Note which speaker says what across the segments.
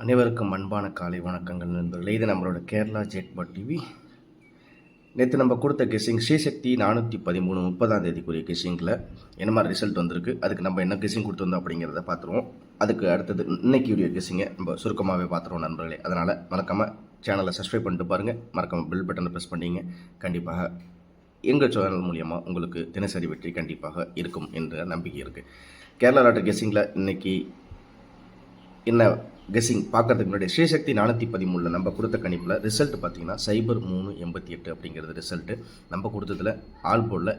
Speaker 1: அனைவருக்கும் அன்பான காலை வணக்கங்கள் நண்பர்களே. இது நம்மளோட கேரளா ஜெக்பாட் டிவி. நேற்று நம்ம கொடுத்த கெஸ்ஸிங் ஸ்ரீசக்தி 413 30ஆம் தேதிக்குரிய கெஸ்ஸிங்கில் என்ன மாதிரி ரிசல்ட் வந்திருக்கு, அதுக்கு நம்ம என்ன கெஸ்ஸிங் கொடுத்துருந்தோம் அப்படிங்கிறத பார்த்துருவோம். அதுக்கு அடுத்தது இன்னைக்கு உரிய கெஸ்ஸிங்கை நம்ம சுருக்கமாகவே பார்த்துருவோம் நண்பர்களே. அதனால் மறக்காமல் சேனலை சப்ஸ்கிரைப் பண்ணிட்டு பாருங்கள், மறக்காமல் பெல் பட்டனை ப்ரெஸ் பண்ணிங்க. கண்டிப்பாக எங்கள் சேனல் மூலியமாக உங்களுக்கு தினசரி வெற்றி கண்டிப்பாக இருக்கும் என்ற நம்பிக்கை இருக்குது. கேரளா லாட்டரி கெஸ்ஸிங்கில் இன்றைக்கி என்ன கெஸ்ஸிங் பார்க்கறதுக்கு முன்னாடி ஸ்ரீசக்தி 413 நம்ம கொடுத்த கணிப்பில் ரிசல்ட் பார்த்தீங்கன்னா 0388 அப்படிங்கிறது ரிசல்ட்டு. நம்ம கொடுத்ததில் ஆல் போர்டில்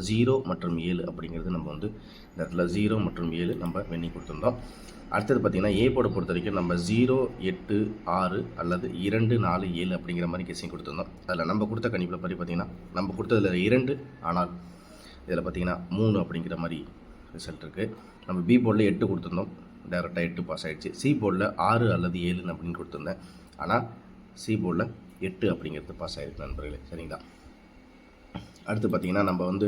Speaker 1: 0 மற்றும் 7 அப்படிங்கிறது நம்ம வந்து இந்த இடத்துல 0 மற்றும் 7 நம்ம வெண்ணி கொடுத்துருந்தோம். அடுத்தது பார்த்திங்கன்னா ஏ போர்டை பொறுத்த வரைக்கும் நம்ம 0 8 6 அல்லது 2 4 7 அப்படிங்கிற மாதிரி கெஸ்ஸிங் கொடுத்துருந்தோம். அதில் நம்ம கொடுத்த கணிப்பில் பற்றி பார்த்திங்கன்னா நம்ம கொடுத்ததில் 2, ஆனால் இதில் பார்த்திங்கன்னா 3 அப்படிங்கிற மாதிரி ரிசல்ட் இருக்குது. நம்ம பி போர்டில் 8 கொடுத்துருந்தோம், டேரெக்டாக 8 பாஸ் ஆகிடுச்சு. சி போர்டில் 6 அல்லது 7 அப்படின்னு கொடுத்துருந்தேன், ஆனால் சி போர்டில் 8 அப்படிங்கிறது பாஸ் ஆகிருக்கு நண்பர்களே. சரிங்களா? அடுத்து பார்த்திங்கன்னா நம்ம வந்து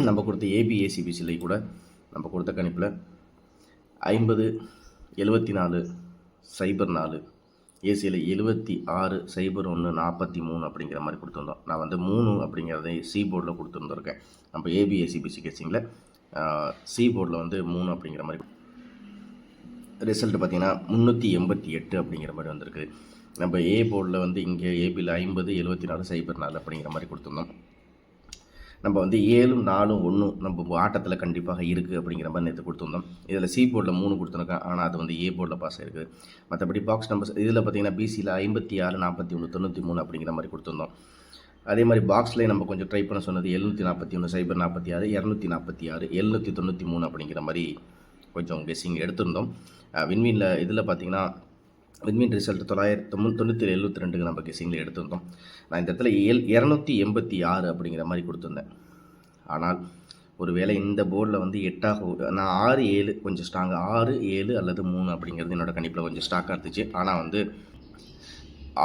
Speaker 1: நம்ம கொடுத்த ஏபிஏசிபிசிலை கூட நம்ம கொடுத்த கணிப்பில் 50 74 04 ஏசியில் 76 01 43 அப்படிங்கிற மாதிரி கொடுத்துருந்தோம். நான் வந்து 3 அப்படிங்கிறத சி போர்டில் கொடுத்துருந்துருக்கேன். நம்ம ஏபிஏசிபிசி கெஸ்ஸிங்கில் சி போர்டில் வந்து 3 அப்படிங்கிற மாதிரி ரிசல்ட்டு பார்த்திங்கன்னா 388 அப்படிங்கிற மாதிரி வந்திருக்கு. நம்ம ஏ போர்டில் வந்து இங்கே ஏபியில் 50 74 04 அப்படிங்கிற மாதிரி கொடுத்துருந்தோம். நம்ம வந்து 7 4 1 நம்ம ஆட்டத்தில் கண்டிப்பாக இருக்குது அப்படிங்கிற மாதிரி நேற்று கொடுத்துருந்தோம். இதில் சி போர்டில் 3 கொடுத்துருக்கேன், ஆனால் அது வந்து ஏ போர்டில் பாஸ் ஆகிருக்கு. மற்றபடி பாக்ஸ் நம்பர்ஸ் இதில் பார்த்திங்கன்னா பிசியில் 56 41 93 அப்படிங்கிற மாதிரி கொடுத்துருந்தோம். அதே மாதிரி பாக்ஸ்லேயே நம்ம கொஞ்சம் ட்ரை பண்ண சொன்னது 741 046 246 793 அப்படிங்கிற மாதிரி கொஞ்சம் கெஸ்ஸிங் எடுத்திருந்தோம். வின்வினில் இதில் பார்த்திங்கன்னா வின்வின் ரிசல்ட் 997 நம்ம கெஸ்ஸிங்கில் எடுத்திருந்தோம். நான் இந்த இடத்துல 286 அப்படிங்கிற மாதிரி கொடுத்துருந்தேன். ஆனால் ஒரு வேளை இந்த போர்டில் வந்து 8ஆக நான் 6 7 கொஞ்சம் ஸ்ட்ராங்காக 6 7 அல்லது 3 அப்படிங்கிறது என்னோடய கணிப்பில் கொஞ்சம் ஸ்ட்ராக்காக இருந்துச்சு. ஆனால் வந்து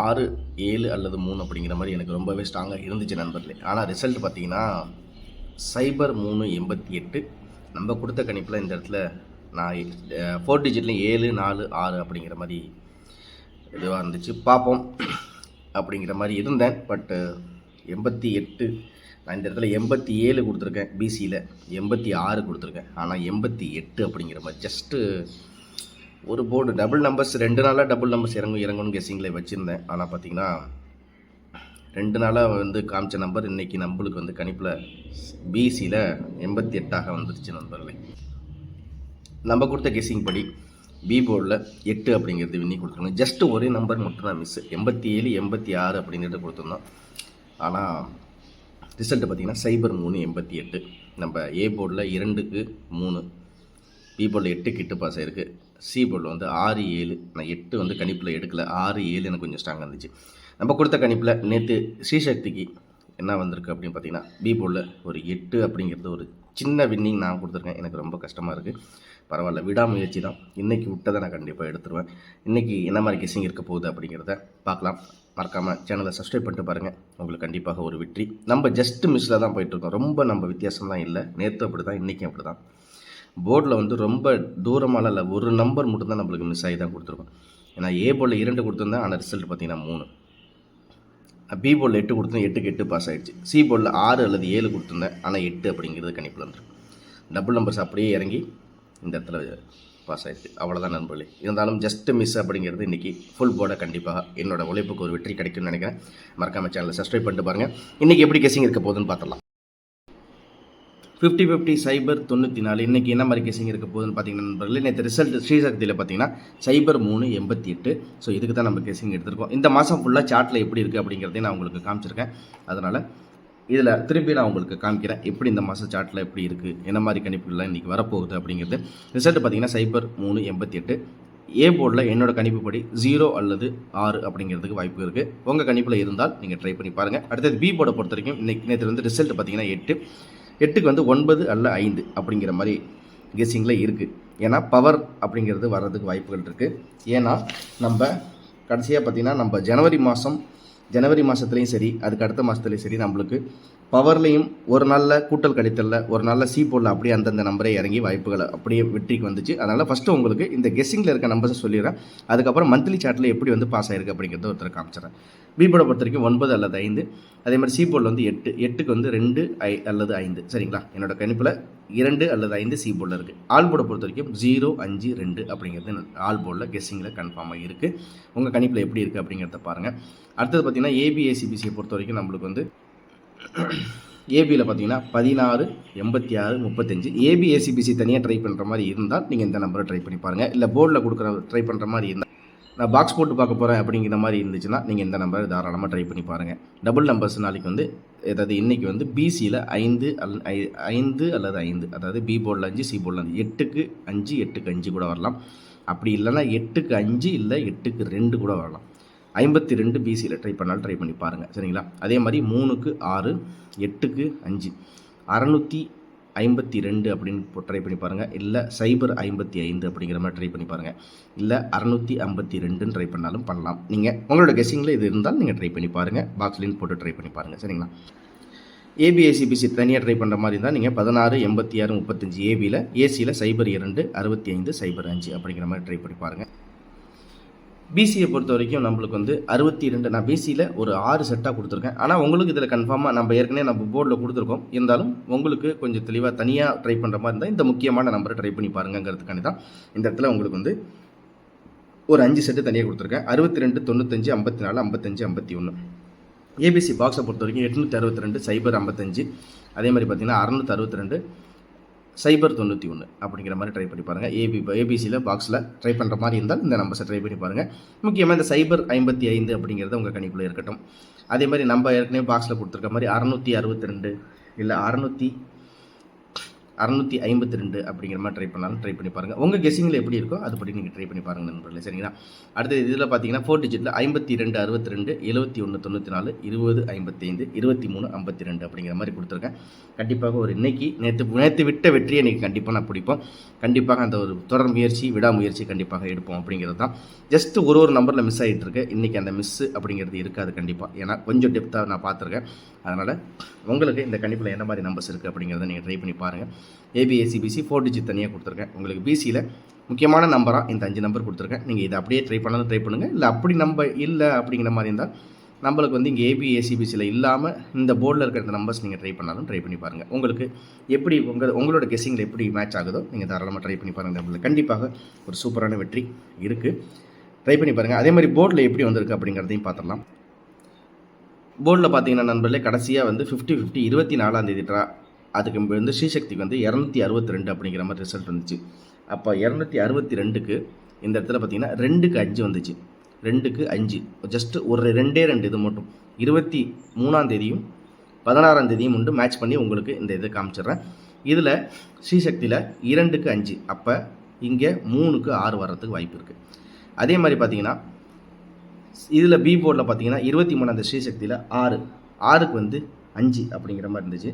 Speaker 1: 6 7 அல்லது 3 அப்படிங்கிற மாதிரி எனக்கு ரொம்பவே ஸ்ட்ராங்காக இருந்துச்சு நண்பர்களே. ஆனால் ரிசல்ட் பார்த்திங்கன்னா 0388 நம்ம கொடுத்த கணிப்பில் இந்த இடத்துல நான் 4 டிஜிட்லையும் 7 4 6 அப்படிங்கிற மாதிரி இதுவாக இருந்துச்சு. பார்ப்போம் அப்படிங்கிற மாதிரி இருந்தேன். பட்டு 88 நான் இந்த இடத்துல 87 கொடுத்துருக்கேன், பிசியில் 86 கொடுத்துருக்கேன், ஆனால் 88 அப்படிங்கிற மாதிரி ஜஸ்ட்டு ஒரு போர்டு டபுள் நம்பர்ஸ் 2 நாளாக டபுள் நம்பர்ஸ் இறங்கணும்னு கெஸ்ஸிங்கில் வச்சுருந்தேன். ஆனால் பார்த்திங்கன்னா 2 நாளாக வந்து காமிச்ச நம்பர் இன்றைக்கி நம்மளுக்கு வந்து கணிப்பில் பிசியில் 88ஆக வந்துருச்சு நண்பர்களே. நம்ம கொடுத்த கெஸ்ஸிங் படி பி போர்டில் 8 அப்படிங்கிறது வின்னி கொடுத்துருந்தோம். ஜஸ்ட்டு ஒரே நம்பர் மட்டும் தான் மிஸ்ஸு, 87 86 அப்படிங்கிறது கொடுத்துருந்தோம். ஆனால் ரிசல்ட்டு பார்த்திங்கன்னா 0388 நம்ம ஏ போர்டில் 2க்கு 3, பி போர்டில் 8க்கு 8 பாஸ் ஆகிருக்கு. சி போர்டில் வந்து 6 7 நான் 8 வந்து கணிப்பில் எடுக்கலை, 6 7 எனக்கு கொஞ்சம் ஸ்ட்ராங்காக இருந்துச்சு. நம்ம கொடுத்த கணிப்பில் நேற்று ஸ்ரீசக்திக்கு என்ன வந்திருக்கு அப்படின்னு பார்த்திங்கன்னா பி போர்டில் ஒரு 8 அப்படிங்கிறது ஒரு சின்ன வின்னிங் நான் கொடுத்துருக்கேன். எனக்கு ரொம்ப கஷ்டமாக இருக்குது. பரவாயில்ல, விடாமுயற்சி தான். இன்றைக்கி விட்டதை நான் கண்டிப்பாக எடுத்துருவேன். இன்றைக்கி என்ன மாதிரி கெஸ்ஸிங் இருக்க போகுது அப்படிங்கிறத பார்க்கலாம். மறக்காமல் சேனலை சப்ஸ்கிரைப் பண்ணிட்டு பாருங்கள், உங்களுக்கு கண்டிப்பாக ஒரு வெற்றி. நம்ம ஜஸ்ட்டு மிஸ்ஸில் தான் போயிட்டுருக்கோம், ரொம்ப நம்ம வித்தியாசம்லாம் இல்லை. நேற்று அப்படி தான், இன்றைக்கும் அப்படி தான். போர்டில் வந்து ரொம்ப தூரமாலாம் இல்லை, ஒரு நம்பர் மட்டும்தான் நம்மளுக்கு மிஸ் ஆகி தான் கொடுத்துருக்கோம். ஏன்னா ஏ போர்டில் 2 கொடுத்துருந்தேன், ஆனால் ரிசல்ட் பார்த்திங்கன்னா 3. பி போர்டில் 8 கொடுத்தேன், 8க்கு 8 பாஸ் ஆகிடுச்சு. சி போர்டில் 6 அல்லது 7 கொடுத்துருந்தேன், ஆனால் 8 அப்படிங்கிறது கணிப்பில் வந்துடும். டபுள் நம்பர்ஸ் அப்படியே இறங்கி இந்த இடத்துல பாஸ் ஆகிடுச்சு. அவ்வளோதான் நண்பர்களே. இருந்தாலும் ஜஸ்ட்டு மிஸ் அப்படிங்கிறது இன்றைக்கி ஃபுல் போர்டை கண்டிப்பாக என்னோடய உழைப்புக்கு ஒரு வெற்றி கிடைக்கும்னு நினைக்கிறேன். மறக்காமல் சேனலை சப்ஸ்கிரைப் பண்ணிட்டு பாருங்கள். இன்றைக்கி எப்படி கெஸ்ஸிங் இருக்க போகுதுன்னு பார்த்துடலாம். 50-50 94 இன்றைக்கி என்ன மாதிரி கெஸ்ஸிங் இருக்க போகுதுன்னு பார்த்தீங்கன்னா நண்பர்களே, நேற்று ரிசல்ட் ஸ்ரீசக்தியில் பார்த்தீங்கன்னா 0388. ஸோ இதுக்கு தான் நம்ம கெஸ்ஸிங் எடுத்திருக்கோம். இந்த மாதம் ஃபுல்லாக சார்ட்டில் எப்படி இருக்குது அப்படிங்கிறதையும் நான் உங்களுக்கு காமிச்சிருக்கேன். அதனால் இதில் திருப்பி நான் உங்களுக்கு காமிக்கிறேன் எப்படி இந்த மாதம் சார்ட்டில் எப்படி இருக்குது, என்ன மாதிரி கணிப்புகள்லாம் இன்றைக்கி வரப்போகுது அப்படிங்கிறது. ரிசல்ட் பார்த்திங்கன்னா 0388. ஏ போர்டில் என்னோடய கணிப்புப்படி 0 அல்லது 6 அப்படிங்கிறதுக்கு வாய்ப்பு இருக்குது. உங்கள் கணிப்பில் இருந்தால் நீங்கள் ட்ரை பண்ணி பாருங்கள். அடுத்தது பி போர்டை பொறுத்த வரைக்கும் இன்றைக்கி நேற்று வந்து ரிசல்ட் பார்த்திங்கன்னா 8க்கு வந்து 9 அல்ல 5 அப்படிங்கிற மாதிரி கெஸ்ஸிங்கில் இருக்குது. ஏன்னா பவர் அப்படிங்கிறது வர்றதுக்கு வாய்ப்புகள் இருக்குது. ஏன்னா நம்ம கடைசியாக பார்த்திங்கன்னா நம்ம ஜனவரி மாதம் ஜனவரி மாதத்துலேயும் சரி, அதுக்கு அடுத்த மாதத்துலேயும் சரி, நம்மளுக்கு பவர்லேயும் ஒரு நாளில் கூட்டல் கழித்தலில் ஒரு நாளில் சி போர்டில் அப்படியே அந்தந்த நம்பரே இறங்கி வாய்ப்புகளை அப்படியே வெற்றிக்கு வந்துச்சு. அதனால் ஃபஸ்ட்டு உங்களுக்கு இந்த கெஸ்ஸிங்கில் இருக்க நம்பர்ஸை சொல்லிடுறேன். அதுக்கப்புறம் மந்த்லி சார்ட்டில் எப்படி வந்து பாஸ் ஆகிருக்கு அப்படிங்கிறத ஒருத்தர் காமிச்சிடறேன். பி போர்டை பொறுத்த வரைக்கும் 9 அல்லது 5, அதே மாதிரி சி போர்டில் வந்து 8, 8க்கு வந்து 2 அல்லது 5. சரிங்களா? என்னோட கணிப்பில் 2 அல்லது 5 சி போர்டில் இருக்குது. ஆல் போர்டை பொறுத்த வரைக்கும் 0, 5, 2 அப்படிங்கிறது ஆல் போர்டில் கெஸ்ஸிங்கில் கன்ஃபார்மாக இருக்குது. உங்கள் கணிப்பில் எப்படி இருக்குது அப்படிங்கிறத பாருங்கள். அடுத்தது பார்த்திங்கன்னா ஏபிஏசிபிசியை பொறுத்த வரைக்கும் நம்மளுக்கு வந்து ஏபியில் பார்த்தீங்கன்னா 16, 86, 35. ஏபிஏசிபிசி தனியாக ட்ரை பண்ணுற மாதிரி இருந்தால் நீங்கள் இந்த நம்பரை ட்ரை பண்ணி பாருங்கள். இல்லை போர்டில் கொடுக்குற ட்ரை பண்ணுற மாதிரி இருந்தால், நான் பாக்ஸ் போட்டு பார்க்க போகிறேன் அப்படிங்கிற மாதிரி இருந்துச்சுன்னா நீங்கள் இந்த நம்பரை தாராளமாக ட்ரை பண்ணி பாருங்கள். டபுள் நம்பர்ஸ் நாளைக்கு வந்து அதாவது இன்றைக்கி வந்து பிசியில் 5 அல்லது 5, அதாவது பி போர்டில் 5, சி போர்டில் 5, 8க்கு 5, 8க்கு 5 கூட வரலாம். அப்படி இல்லைன்னா 8க்கு 5 இல்லை 8க்கு 2 கூட வரலாம். 52 பிசியில் ட்ரை பண்ணாலும் ட்ரை பண்ணி பாருங்கள். சரிங்களா? அதே மாதிரி 3க்கு 6, 8க்கு 5, 652 அப்படின்னு ட்ரை பண்ணி பாருங்கள். இல்லை 055 அப்படிங்கிற மாதிரி ட்ரை பண்ணி பாருங்கள். இல்லை 652 ட்ரை பண்ணாலும் பண்ணலாம். நீங்கள் உங்களோட கெஸ்ஸிங்கில் இது இருந்தால் நீங்கள் ட்ரை பண்ணி பாருங்கள். பாக்ஸ்லின் போட்டு ட்ரை பண்ணி பாருங்கள். சரிங்களா? ஏபிஏசிபிசி தனியாக ட்ரை பண்ணுற மாதிரி இருந்தால் நீங்கள் 16, 86, 35 ஏபியில், ஏசியில் 02, 65, 05 அப்படிங்கிற மாதிரி ட்ரை பண்ணி பாருங்கள். பிசியை பொறுத்த வரைக்கும் நம்மளுக்கு வந்து 62, நான் பிசியில் ஒரு 6 செட்டாக கொடுத்துருக்கேன். ஆனால் உங்களுக்கு இதில் கன்ஃபார்மாக நம்ம ஏற்கனவே நம்ம போர்டில் கொடுத்துருக்கோம். இருந்தாலும் உங்களுக்கு கொஞ்சம் தெளிவாக தனியாக ட்ரை பண்ணுற மாதிரி இருந்தால் இந்த முக்கியமான நம்பரை ட்ரை பண்ணி பாருங்கிறதுக்காண்டி தான் இந்த இடத்துல உங்களுக்கு வந்து ஒரு 5 செட்டு தனியாக கொடுத்துருக்கேன். 62, 95, 54, 55, 51. ஏபிசி பாக்ஸை பொறுத்த வரைக்கும் 862, 055, அதே மாதிரி பார்த்தீங்கன்னா 662, 091 அப்படிங்கிற மாதிரி ட்ரை பண்ணி பாருங்கள். ஏபிசியில் பாக்ஸில் ட்ரை பண்ணுற மாதிரி இருந்தால் இந்த நம்பர்ஸை ட்ரை பண்ணி பாருங்கள். முக்கியமாக இந்த 055 அப்படிங்கிறது உங்கள் கணிப்பில் இருக்கட்டும். அதே மாதிரி நம்ம ஏற்கனவே பாக்ஸில் கொடுத்துருக்க மாதிரி 662 இல்லை 652 அப்படிங்கிற மாதிரி ட்ரை பண்ணாலும் ட்ரை பண்ணி பாருங்கள். உங்கள் கெஸ்ஸிங்கில் எப்படி இருக்கோ அதுபடி நீங்கள் ட்ரை பண்ணி பாருங்கள் நண்பர்களே. சரிங்களா? அடுத்தது இதில் பார்த்தீங்கன்னா 4 டிஜிட்டில் 52, 62, 71, 94, 20, 55, 23, 52 அப்படிங்கிற மாதிரி கொடுத்துருக்கேன். கண்டிப்பாக ஒரு இன்னைக்கு நேற்று விட்ட வெற்றியை இன்றைக்கி கண்டிப்பாக நான் பிடிப்போம். கண்டிப்பாக அந்த ஒரு தொடர் முயற்சி, விடாமுயற்சி கண்டிப்பாக எடுப்போம் அப்படிங்கிறது தான். ஜஸ்ட் ஒரு நம்பரில் மிஸ் ஆகிட்டு இருக்கு. இன்றைக்கி அந்த மிஸ்ஸு அப்படிங்கிறது இருக்காது கண்டிப்பாக. ஏன்னா கொஞ்சம் டெப்த்தாக நான் பார்த்துருக்கேன். அதனால் உங்களுக்கு இந்த கணிப்பில் என்ன மாதிரி நம்பர்ஸ் இருக்குது அப்படிங்கிறத நீங்கள் ட்ரை பண்ணி பாருங்கள். ஏபிஏசிபிசி 4 டிஜிட் தனியாக கொடுத்துருக்கேன். உங்களுக்கு பிசியில் முக்கியமான நம்பராக இந்த 5 நம்பர் கொடுத்துருக்கேன். நீங்கள் இதை அப்படியே ட்ரை பண்ணாலும் ட்ரை பண்ணுங்கள். இல்லை அப்படி இல்லை அப்படிங்கிற மாதிரி இருந்தால் நம்மளுக்கு வந்து இங்கே ஏபிஏசிபிசியில் இல்லாமல் இந்த போர்டில் இருக்கிற இந்த நம்பர்ஸ் நீங்கள் ட்ரை பண்ணாலும் ட்ரை பண்ணி பாருங்கள். உங்களுக்கு எப்படி உங்களோட கெஸ்ஸிங்கில் எப்படி மேட்ச் ஆகுதோ நீங்கள் தாராளமாக ட்ரை பண்ணி பாருங்கள். நம்மளுக்கு கண்டிப்பாக ஒரு சூப்பரான வெற்றி இருக்குது. ட்ரை பண்ணி பாருங்கள். அதே மாதிரி போர்டில் எப்படி வந்திருக்கு அப்படிங்கிறதையும் பார்த்துடலாம். போர்டில் பார்த்தீங்கன்னா நண்பர்களே, கடைசியாக வந்து 50-50 24ஆம் தேதி அதுக்கு வந்து ஸ்ரீசக்திக்கு வந்து 262 அப்படிங்கிற மாதிரி ரிசல்ட் வந்துச்சு. அப்போ 262க்கு இந்த இடத்துல பார்த்தீங்கன்னா 2க்கு 5 வந்துச்சு. 2க்கு 5 ஜஸ்ட் ஒரு 2 இது மட்டும் 23ஆம் தேதியும் 16ஆம் தேதியும் உண்டு மேட்ச் பண்ணி உங்களுக்கு இந்த இதை காமிச்சிடுறேன். இதில் ஸ்ரீசக்தியில் 2க்கு 5, அப்போ இங்கே 3க்கு 6 வர்றதுக்கு வாய்ப்பு இருக்குது. அதே மாதிரி பார்த்தீங்கன்னா இதில் பி போர்டில் பார்த்தீங்கன்னா 23ஆம் தேதி ஸ்ரீசக்தியில் 6க்கு வந்து 5 அப்படிங்கிற மாதிரி இருந்துச்சு.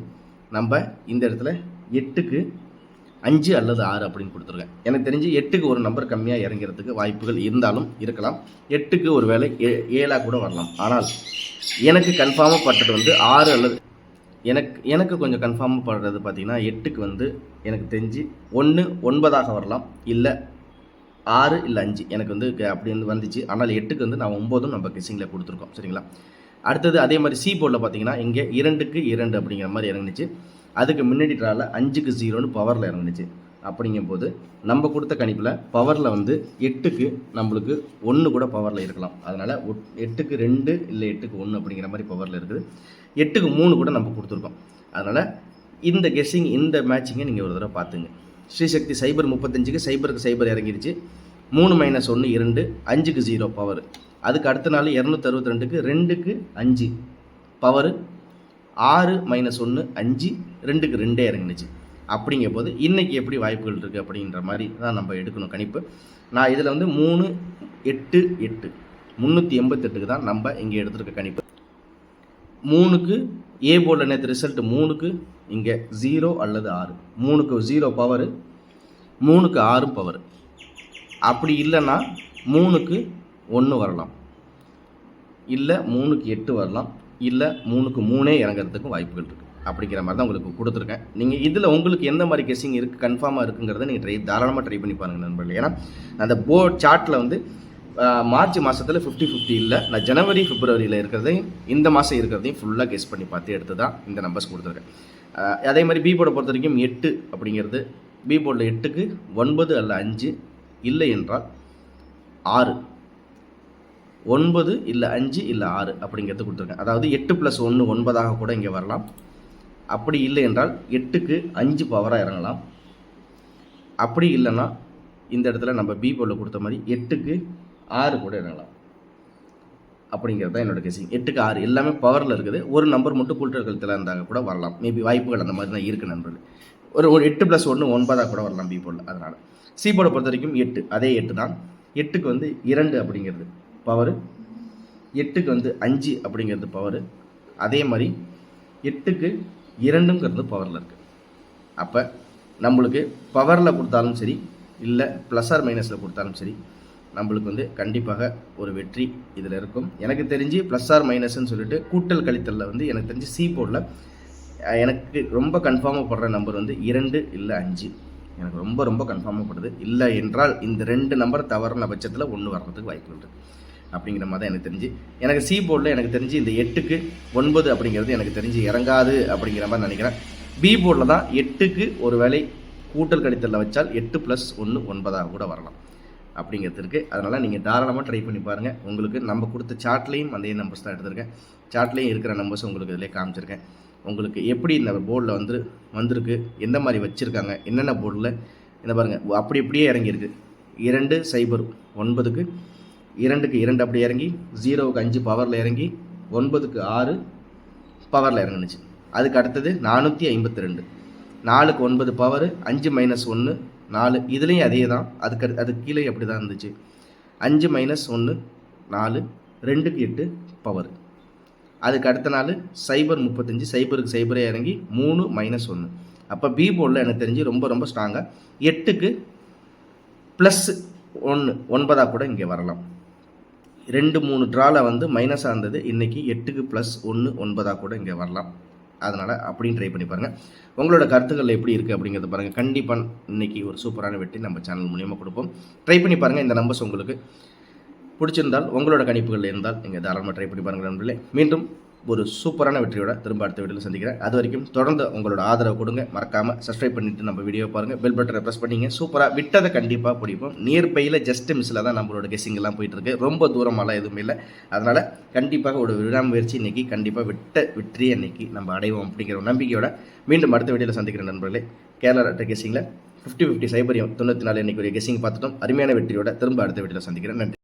Speaker 1: நம்ம இந்த இடத்துல 8க்கு 5 அல்லது 6 அப்படின்னு கொடுத்துருக்கேன். எனக்கு தெரிஞ்சு 8க்கு ஒரு நம்பர் கம்மியாக இறங்கிறதுக்கு வாய்ப்புகள் இருந்தாலும் இருக்கலாம். 8க்கு ஒரு வேளை 7ஆக கூட வரலாம். ஆனால் எனக்கு கன்ஃபார்மாக பட்டது வந்து 6 அல்லது எனக்கு கொஞ்சம் கன்ஃபார்மாக படுறது பார்த்தீங்கன்னா 8க்கு வந்து எனக்கு தெரிஞ்சு 9ஆக வரலாம். இல்லை 6 இல்லை 5 எனக்கு வந்து அப்படி வந்து வந்துச்சு. ஆனால் 8க்கு வந்து நான் 9 நம்ம கெஸ்ஸிங்கில் கொடுத்துருக்கோம். சரிங்களா? அடுத்தது அதே மாதிரி சி போர்டில் பார்த்தீங்கன்னா இங்கே 2க்கு 2 அப்படிங்கிற மாதிரி இறங்குனுச்சு. அதுக்கு முன்னாடி ட்ராவில் 5க்கு 0ன்னு பவரில் இறங்குனுச்சு. அப்படிங்கும்போது நம்ம கொடுத்த கணிப்பில் பவரில் வந்து 8க்கு நம்மளுக்கு 1 கூட பவரில் இருக்கலாம். அதனால் 8க்கு 2 இல்லை 8க்கு 1 அப்படிங்கிற மாதிரி பவரில் இருக்குது. 8க்கு 3 கூட நம்ம கொடுத்துருக்கோம். அதனால் இந்த கெஸ்ஸிங் இந்த மேட்சிங்கை நீங்கள் ஒரு தடவை பார்த்துங்க. ஸ்ரீசக்தி 035க்கு 0க்கு 0 இறங்கிடுச்சு. 3 - 1 2, 5க்கு 0 பவர். அதுக்கு அடுத்த நாள் 262க்கு 2க்கு 5 பவர், 6 - 1 5, 2க்கு 2 இறங்குனுச்சு. அப்படிங்கும் போது இன்றைக்கி எப்படி வாய்ப்புகள் இருக்குது அப்படின்ற மாதிரி தான் நம்ம எடுக்கணும் கணிப்பு. நான் இதில் வந்து 3, 8, 8 388க்கு தான் நம்ம இங்கே எடுத்துருக்க கணிப்பு. 3க்கு ஏ போர்டில் நேற்று ரிசல்ட் 3க்கு இங்கே 0 அல்லது 6, 3க்கு 0 பவர், 3க்கு 6 பவர். அப்படி இல்லைன்னா 3க்கு 1 வரலாம். இல்லை 3க்கு 8 வரலாம், இல்லை 3க்கு 3 இறங்குறதுக்கும் வாய்ப்புகள் இருக்குது. அப்படிங்கிற மாதிரி தான் உங்களுக்கு கொடுத்துருக்கேன். நீங்கள் இதில் உங்களுக்கு எந்த மாதிரி கெஸ்ஸிங் இருக்குது, கன்ஃபார்மாக இருக்குங்கிறத நீங்கள் தாராளமாக ட்ரை பண்ணி பாருங்கள் நண்பர்களே. ஏன்னா அந்த போர்ட் சார்ட்டில் வந்து மார்ச் மாதத்தில் 50-50 இல்லை, நான் ஜனவரி பிப்ரவரியில் இருக்கிறதையும் இந்த மாதம் இருக்கிறதையும் ஃபுல்லாக கெஸ் பண்ணி பார்த்து எடுத்து தான் இந்த நம்பர்ஸ் கொடுத்துருக்கேன். அதே மாதிரி பி போர்டை பொறுத்த வரைக்கும் 8 அப்படிங்கிறது பி போர்டில் 8க்கு 9 அல்ல 5, இல்லை என்றால் 6, 9 இல்லை 5 இல்லை 6 அப்படிங்கிறது கொடுத்துருக்கேன். அதாவது 8 + 1 9ஆக கூட இங்கே வரலாம். அப்படி இல்லை என்றால் 8க்கு 5 பவராக இறங்கலாம். அப்படி இல்லைன்னா இந்த இடத்துல நம்ம பி போர்டில் கொடுத்த மாதிரி 8க்கு 6 கூட இறங்கலாம். அப்படிங்கிறது தான் என்னோடய கெஸிங். 8க்கு 6 எல்லாமே பவரில் இருக்குது. ஒரு நம்பர் மட்டும் கூட்டல் கழுத்தில் இருந்தாங்க கூட வரலாம். மேபி வாய்ப்புகள் அந்த மாதிரி தான் இருக்குது நண்பர்கள். ஒரு 8 + 1 9ஆக கூட வரலாம் பி போர்டில். அதனால் சி போர்டை பொறுத்த வரைக்கும் 8, அதே 8 தான். 8க்கு வந்து 2 அப்படிங்கிறது பவரு, 8க்கு வந்து 5 அப்படிங்கிறது பவரு, அதே மாதிரி 8க்கு 2ங்கிறது பவரில் இருக்குது. அப்போ நம்மளுக்கு பவரில் கொடுத்தாலும் சரி, இல்லை ப்ளஸ் ஆர் மைனஸில் கொடுத்தாலும் சரி, நம்மளுக்கு வந்து கண்டிப்பாக ஒரு வெற்றி இதில் இருக்கும். எனக்கு தெரிஞ்சு ப்ளஸ் ஆர் மைனஸ்ன்னு சொல்லிட்டு கூட்டல் கழித்தலில் வந்து எனக்கு தெரிஞ்சு சி போர்டில் எனக்கு ரொம்ப கன்ஃபார்மாக படுற நம்பர் வந்து 2 இல்லை 5. எனக்கு ரொம்ப ரொம்ப கன்ஃபார்மாக படுது. இல்லை என்றால் இந்த 2 நம்பர் தவறுன பட்சத்தில் 1 வர்றதுக்கு வாய்ப்பு இருக்குது அப்படிங்கிற மாதிரி தான் எனக்கு தெரிஞ்சு. எனக்கு சி போர்டில் எனக்கு தெரிஞ்சு இந்த 8க்கு 9 அப்படிங்கிறது எனக்கு தெரிஞ்சு இறங்காது அப்படிங்கிற மாதிரி நினைக்கிறேன். பி போர்டில் தான் 8க்கு ஒரு வேளை கூட்டல் கழித்தலில் வச்சால் 8 + 1 9ஆக கூட வரலாம் அப்படிங்கிறது இருக்குது. அதனால் நீங்கள் தாராளமாக ட்ரை பண்ணி பாருங்கள். உங்களுக்கு நம்ம கொடுத்த சார்ட்லேயும் அதே நம்பர்ஸ் தான் எடுத்திருக்கேன். சார்ட்லேயும் இருக்கிற நம்பர்ஸ் உங்களுக்கு இதிலே காமிச்சிருக்கேன். உங்களுக்கு எப்படி இந்த போர்டில் வந்திருக்கு, எந்த மாதிரி வச்சுருக்காங்க, என்னென்ன போர்டில் என்ன பாருங்கள் அப்படி இப்படியே இறங்கியிருக்கு. 2 0 9க்கு 2க்கு 2 அப்படி இறங்கி, 0க்கு 5 பவரில் இறங்கி, 9க்கு 6 பவரில் இறங்குனுச்சு. அதுக்கு அடுத்தது 452, 4க்கு 9 பவர், 5 - 1 4, இதுலேயும் அதே தான். அதுக்கு கீழே அப்படி தான் இருந்துச்சு. 5 - 1 4, 2க்கு 8 பவர். அதுக்கு அடுத்த நாள் 035, 0க்கு 0 இறங்கி 3 - 1. அப்போ பி போர்டில் எனக்கு தெரிஞ்சு ரொம்ப ரொம்ப ஸ்ட்ராங்காக 8க்கு +1 9ஆக கூட இங்கே வரலாம். 2-3 ட்ராவில் வந்து மைனஸாக இருந்தது, இன்றைக்கி 8க்கு +1 9ஆக கூட இங்கே வரலாம். அதனால் அப்படின்னு ட்ரை பண்ணி பாருங்கள். உங்களோட கருத்துக்கள் எப்படி இருக்குது அப்படிங்கிறத பாருங்கள். கண்டிப்பாக இன்றைக்கி ஒரு சூப்பரான வெற்றி நம்ம சேனல் மூலியமாக கொடுப்போம். ட்ரை பண்ணி பாருங்கள். இந்த நம்பர்ஸ் உங்களுக்கு பிடிச்சிருந்தால், உங்களோட கணிப்புகள் இருந்தால் நீங்கள் தாராளமாக ட்ரை பண்ணி பாருங்கள் நண்பர்களே. மீண்டும் ஒரு சூப்பரான வெற்றியோட திரும்ப அடுத்த வீடியோவில் சந்திக்கிறேன். அது வரைக்கும் தொடர்ந்து உங்களோட ஆதரவு கொடுங்க. மறக்காமல் சப்ஸ்கிரைப் பண்ணிவிட்டு நம்ம வீடியோ பாருங்கள். பெல் பட்டனை ப்ரெஸ் பண்ணிங்க. சூப்பராக விட்டதை கண்டிப்பாக பிடிப்போம். நியர்பையில் ஜஸ்ட் மிஸ்ஸில் தான் நம்மளோட கெஸ்ஸிங்கெல்லாம் போயிட்டுருக்கு. ரொம்ப தூரமாலாம் எதுவுமே இல்லை. அதனால் கண்டிப்பாக ஒரு விடாமுயற்சி இன்றைக்கி கண்டிப்பாக வெற்றியை இன்றைக்கி நம்ம அடைவோம் அப்படிங்கிற ஒரு நம்பிக்கையோட மீண்டும் அடுத்த வீடியோவில் சந்திக்கிறேன் நண்பர்களே. கேரளா கெஸ்ஸிங்கில் 50-50 சைபரியம் 94 இன்றைக்கி ஒரு கெஸ்ஸிங் பார்த்துட்டோம். அருமையான வெற்றியோட திரும்ப அடுத்த வீடியோவில் சந்திக்கிறேன். நன்றி.